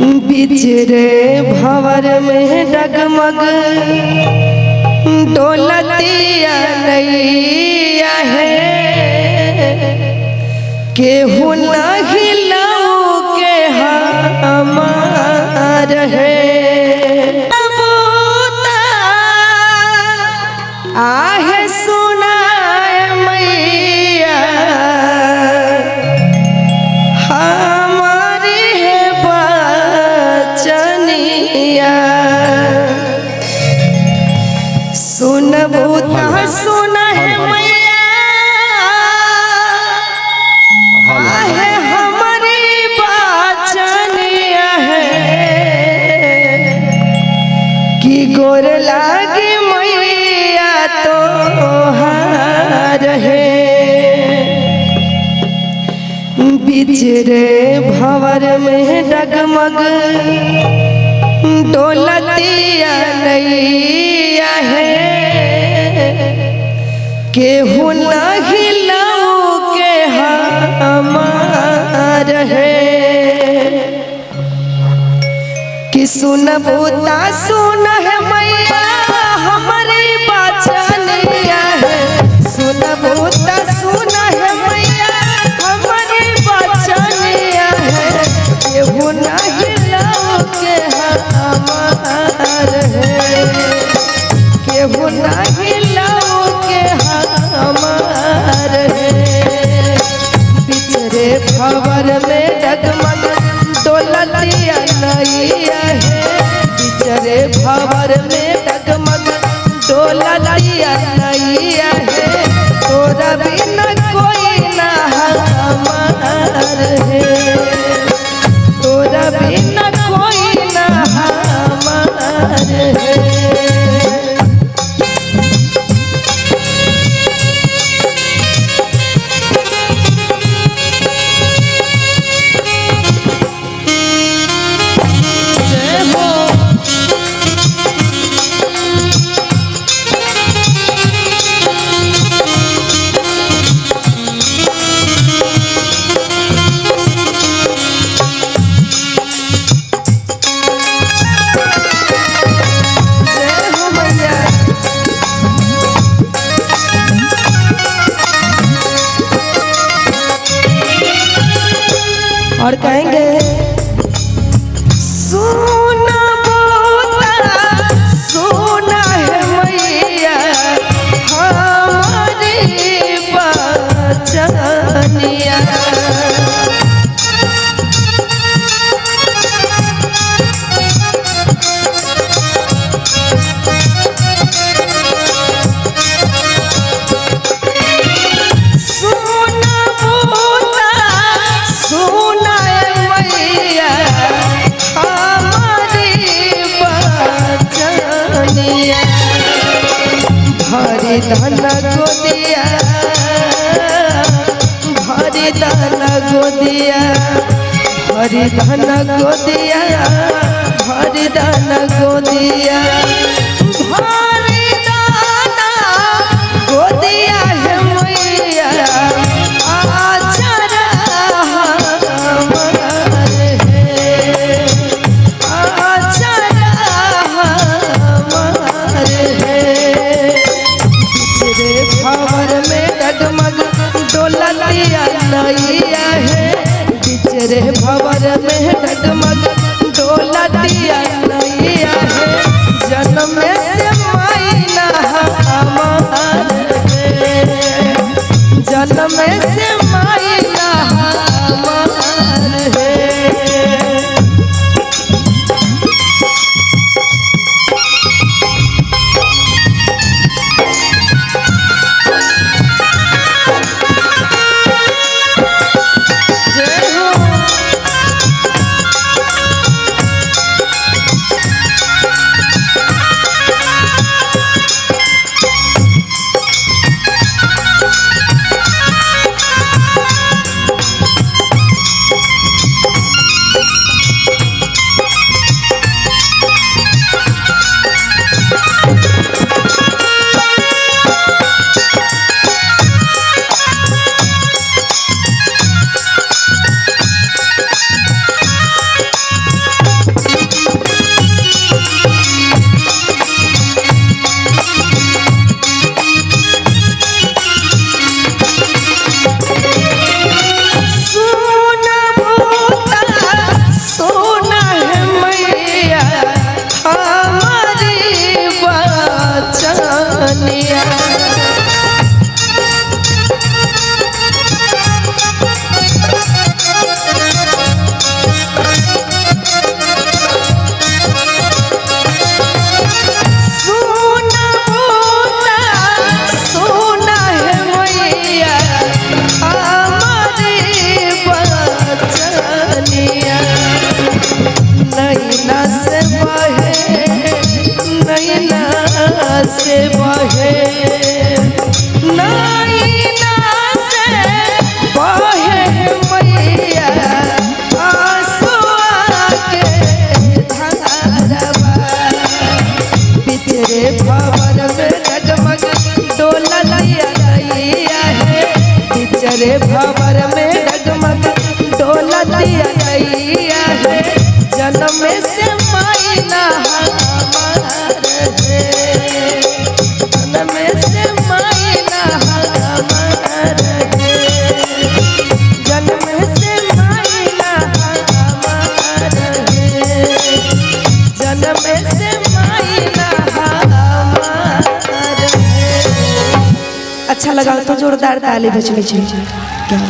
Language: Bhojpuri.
बिचरे भंवर में डगमग डोलतिया नैया है, केहू नहीं लौके हमार है। आहे सुनाए मैया हमारी है बचनिया, सुनबू ता सुना है मैया आहे हमारी बचनिया है, कि गोर लागी तो हार है। बिचरे भंवर में डगमग डोलतिया नैया है, केहू नहीं लौके हमार है, कि सुनबू ता सुन है मैया हमारी बचनिया है, सुनबू ता सुन है मैया हमारी बचनिया है, केहू नहीं लौके हमार है, केहू नहीं लौके हमार है। बिचरे भंवर में डगमग डोलतिया नैया है, बिचरे भंवर में डगमग डोलतिया नैया है, तोरा बिना कोई ना हमार है, तोरा बिना कोई ना हमार है। और कहेंगे सोना बोता सोना है मैया हमारी बचनिया, भरी धन गोदिया भरी धन गोदिया भरी धन गोदिया भरी धन गोदिया भरी धन गोदिया है मैया आचरा हमार है, आचरा हमार है। भंवर में डगमग डोलतिया नैया है, बिचरे भंवर में डगमग डोलतिया नैया है, जन्म से मायना हमार है, जन्म से मायना हमार है। से बहे नैना से बहे मैया आंसुआ के धारवा बिचरे भंवर में डगमग डोलतिया नैया है बिचरे भंवर में डगमग डोलतिया नैया है जन्म से मायना हमार है जन्म से मायना हमार है जन्म से मायना हमार है जन्म से मायना हमार है। अच्छा लगा तो जोरदार ताली बजनी चाहिए। क्या